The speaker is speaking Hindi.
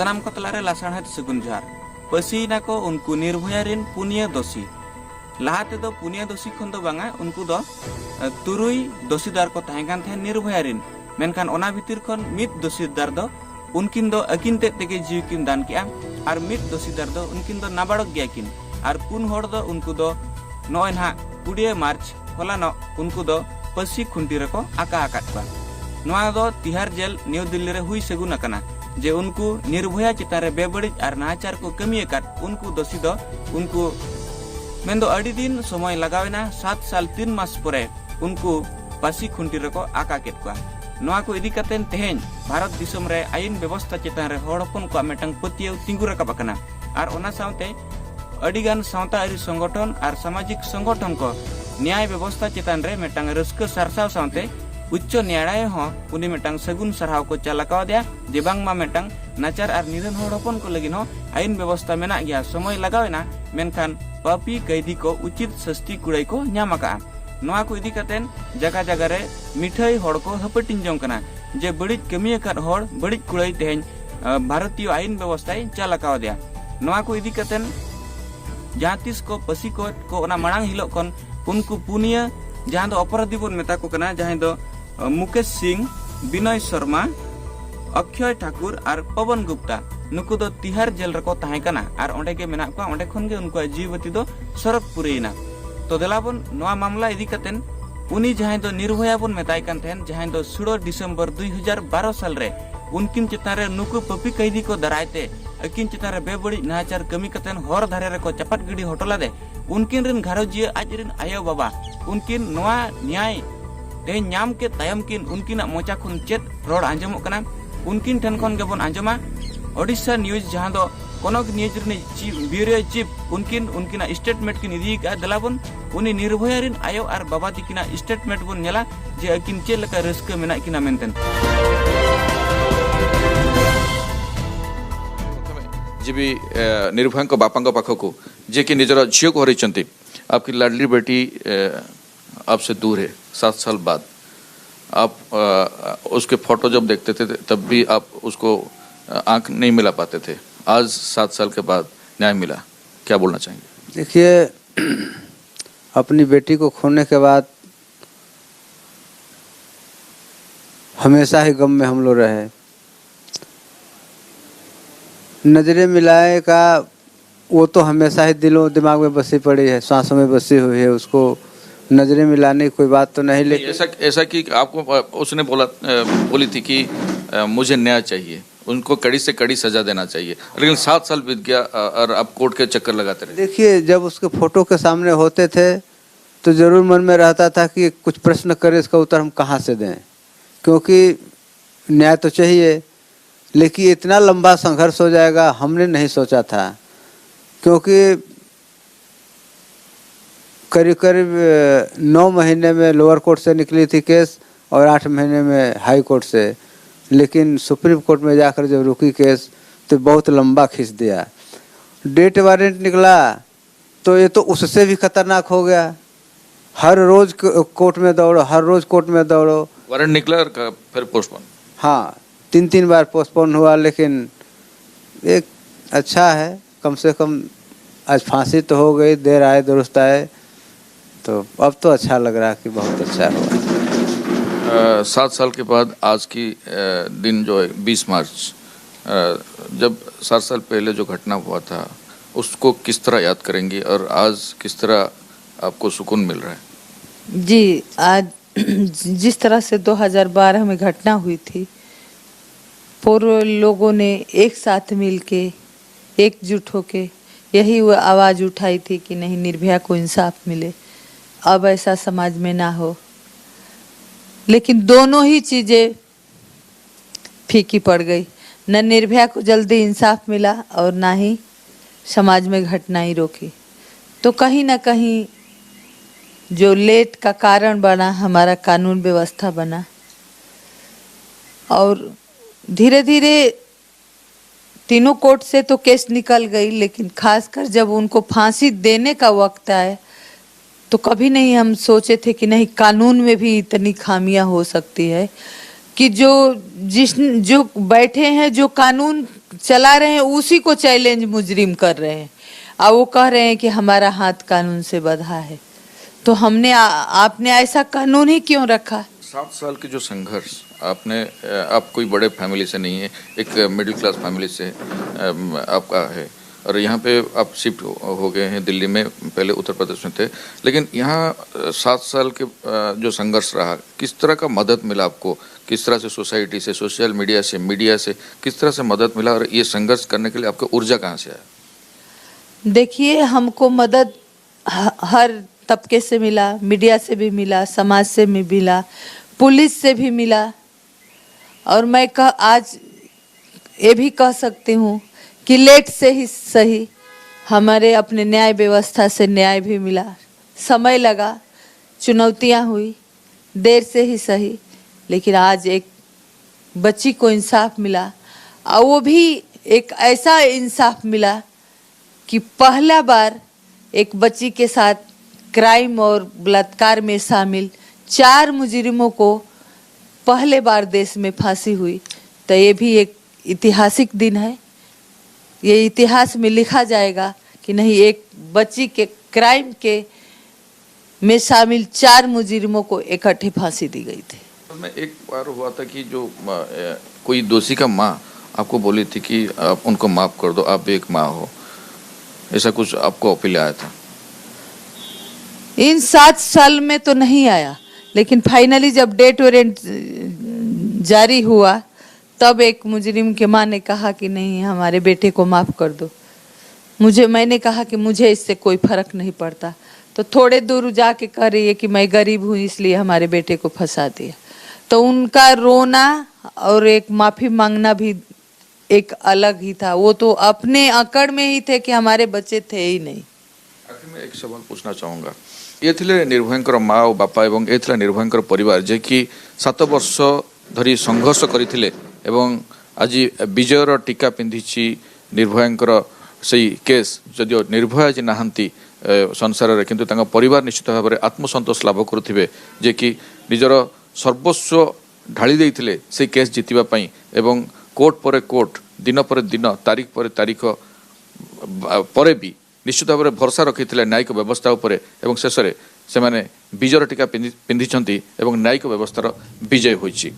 सानाम को तलारे लासाणहेद सगुन जोहार पसीना को उनको निर्भया रिन पुनिया दोषी लाहाते दो पुनिया दोषी खन दो बांगा उनको दो तुरुई दोषीदार को ताहेकान थे निर्भया रिन मेनखान ओना भितिर खन मित दोषीदार दो उनकिन दो अकिन तेगे जीव किन दान किया और मित दोषीदार दो उनकिन दो नाबाड़क गया किन और पुन होड़ दो उनको दो नॉय ना 20 मार्च होलानो उनको दो पसी खुंटी रको आका आकात बा नोआ दो तिहार जेल न्यू दिल्ली रे हुई सगुन अकना जे उनको निर्भया चितारे बेबड़ी और नाचार को कमी अकात उनको दोषी दो उनको मेंदो अड़ी दिन समय लगावेना 7 साल 3 मास परे उनको पसी खुंटी रको आका केत को नोआ को इदी कतेन तेहेन भारत दिसम रे आईन व्यवस्था चितान रे हड़ हपन को मेटंग पतियौ तिंगु रका बकना और ओना साउते अडिगान सावता आरी संगठन और सामाजिक संगठन को न्याय व्यवस्था चितान रे मेटंग रस्क सरसाव सावते उच्च न्यायालय हो उनी मेटंग सगुन सरहाव को चालकाव दिया जे बांगमा मेटंग नाचार और निधन हड़ हपन को लगिन हो आईन व्यवस्था मेना गया समय लगावेना मेनखान पापी कैदी को उचित सस्ती कुड़ाई को न्यामका नोआ को इदी कतेन जगह जगह रे मिठाई हड़ को हपटिन जों कना जे बड़ी कमी अकात हड़ बड़ी कुड़ाई तेहेन भारतीय आईन व्यवस्था चालकाव दिया नोआ को इदी कतेन जहाँ तीस को पसी को ओना मांग हिलो कन उनको पुनिया जहाँ दो अपराधी बन मेता को कना जहाँ दो मुकेश सिंह विनय शर्मा अक्षय ठाकुर और पवन गुप्ता नुकु दो तिहार जेल रको ताहे कना और ओंडे के मेना को ओंडे खन के उनको जीवती दो सरक पुरेना तो देलाबन नोआ मामला इदी कतेन उनी जहाँ दो निर्भया बन मेताय कान थेन जहाँ दो 16 दिसंबर 2012 साल रे उनकिन चितान रे नुकु पपी कैदी को दरायते अकिन चितान रे बेबड़ी नाचार कमी कतेन हर धारे रे को चपाट गिडी होटला दे उनकिन रिन घारोजिया आज रिन आयो बाबा उनकिन नोआ न्याय ते न्याम के तायम किन उनकिन मोचा खुन चेत रोड आंजमो कना उनकिन ठन खन गेबन आंजमा ओडिशा न्यूज जहां दो कोनक न्यूज रे ब्यूरो चीफ उनकिन स्टेटमेंट किन इदी का दलाबन उनी निर्भया रिन आयो और बाबा तिकिना स्टेटमेंट बन नेला जे अकिन चे लका रस्क मेना किना मेनतेन जी निर्भया को बापा पाखक जे कि निजर झील को हरई आपकी लाडली बेटी आपसे दूर है 7 साल बाद आप उसके फोटो जब देखते थे तब भी आप उसको आंख नहीं मिला पाते थे आज 7 साल के बाद न्याय मिला क्या बोलना चाहेंगे? देखिए अपनी बेटी को खोने के बाद हमेशा ही गम में हम लोग रहे नजरें मिलाए का वो तो हमेशा ही दिलों दिमाग में बसी पड़ी है सांसों में बसी हुई है उसको नजरें मिलाने की कोई बात तो नहीं लेकिन ऐसा कि आपको उसने बोली थी कि मुझे न्याय चाहिए उनको कड़ी से कड़ी सजा देना चाहिए लेकिन 7 साल बीत गया और आप कोर्ट के चक्कर लगाते रहे। देखिए जब उसके फोटो के सामने होते थे तो जरूर मन में रहता था कि कुछ प्रश्न करें इसका उत्तर हम कहाँ से दें क्योंकि न्याय तो चाहिए लेकिन इतना लंबा संघर्ष हो जाएगा हमने नहीं सोचा था क्योंकि करीब करीब 9 महीने में लोअर कोर्ट से निकली थी केस और 8 महीने में हाई कोर्ट से लेकिन सुप्रीम कोर्ट में जाकर जब रुकी केस तो बहुत लंबा खींच दिया डेट वारंट निकला तो ये तो उससे भी खतरनाक हो गया हर रोज कोर्ट में दौड़ो हर रोज कोर्ट में दौड़ो वारंट निकला और फिर पोस्टपोन हाँ 3 बार पोस्टपोन हुआ लेकिन एक अच्छा है कम से कम आज फांसी तो हो गई देर आए दुरुस्त आए तो अब तो अच्छा लग रहा है कि बहुत अच्छा हुआ 7 साल के बाद आज की दिन जो है 20 मार्च जब 7 साल पहले जो घटना हुआ था उसको किस तरह याद करेंगी और आज किस तरह आपको सुकून मिल रहा है? जी आज जिस तरह से 2012 में घटना हुई थी पूर्व लोगों ने एक साथ मिलके एकजुट होके यही वो आवाज़ उठाई थी कि नहीं निर्भया को इंसाफ मिले अब ऐसा समाज में ना हो लेकिन दोनों ही चीज़ें फीकी पड़ गई न निर्भया को जल्दी इंसाफ मिला और ना ही समाज में घटनाएं रोकी तो कहीं ना कहीं जो लेट का कारण बना हमारा कानून व्यवस्था बना और धीरे धीरे तीनों कोर्ट से तो केस निकल गई लेकिन खासकर जब उनको फांसी देने का वक्त आया तो कभी नहीं हम सोचे थे कि नहीं कानून में भी इतनी खामियां हो सकती है कि जो बैठे हैं जो कानून चला रहे हैं उसी को चैलेंज मुजरिम कर रहे हैं। अब वो कह रहे हैं कि हमारा हाथ कानून से बंधा है। तो हमने आपने ऐसा कानून ही क्यों रखा? 7 साल के जो संघर्ष आपने, आप कोई बड़े फैमिली से नहीं है, एक मिडिल क्लास फैमिली से आपका है, और यहाँ पे आप शिफ्ट हो गए हैं दिल्ली में, पहले उत्तर प्रदेश में थे, लेकिन यहाँ 7 साल के जो संघर्ष रहा, किस तरह का मदद मिला आपको? किस तरह से सोसाइटी से, सोशल मीडिया से, मीडिया से किस तरह से मदद मिला, और ये संघर्ष करने के लिए आपको ऊर्जा कहाँ से आया? देखिए, हमको मदद हर तबके से मिला, मीडिया से भी मिला, समाज से भी मिला, पुलिस से भी मिला, और मैं आज ये भी कह सकती हूँ कि लेट से ही सही हमारे अपने न्याय व्यवस्था से न्याय भी मिला। समय लगा, चुनौतियाँ हुई, देर से ही सही, लेकिन आज एक बच्ची को इंसाफ मिला, और वो भी एक ऐसा इंसाफ मिला कि पहला बार एक बच्ची के साथ क्राइम और बलात्कार में शामिल 4 मुजरिमों को पहले बार देश में फांसी हुई। तो ये भी एक ऐतिहासिक दिन है। ये इतिहास में लिखा जाएगा कि नहीं, एक बच्ची के क्राइम के में शामिल 4 मुजरिमों को इकट्ठे फांसी दी गई थी। में एक बार हुआ था कि जो कोई दोषी का माँ आपको बोली थी कि आप उनको माफ कर दो, आप भी एक माँ हो, ऐसा कुछ आपको अपील आया था? इन 7 साल में तो नहीं आया, लेकिन फाइनली जब डेथ वारंट जारी हुआ तब एक मुजरिम के माँ ने कहा कि नहीं, हमारे बेटे को माफ कर दो। मैंने कहा कि मुझे इससे कोई फर्क नहीं पड़ता। तो थोड़े दूर जाके कह रही है कि मैं गरीब हूँ इसलिए हमारे बेटे को फंसा दिया। तो उनका रोना और एक माफी मांगना भी एक अलग ही था। वो तो अपने अकड़ में ही थे कि हमारे बच्चे थे ही नहीं। आखिर में एक सवाल पूछना चाहूँगा, ये थिले निर्भयंकर माँ और बापा एवं ये थिला निर्भयंकर परिवार जे कि 7 वर्ष धरी संघर्ष करथिले एवं आज विजयर टीका पिंधिछि निर्भयंकर सही केस। जदिओ निर्भय आज नाहांती संसार रे, किंतु तांका परिवार निश्चित भाव में आत्मसंतोष लाभ करुथिबे जे कि निजर सर्वस्व ढाली देइथिले से केस जितिबा पई, एवं कोर्ट पर कोर्ट, दिन पर दिन, तारीख पर तारीख पर भी निश्चित भाव में भरोसा रखिथिले न्यायिक व्यवस्था उपरे, एवं शेष में से विजयर टीका पिंधिछंती एवं न्यायिक व्यवस्थार विजय होइछि।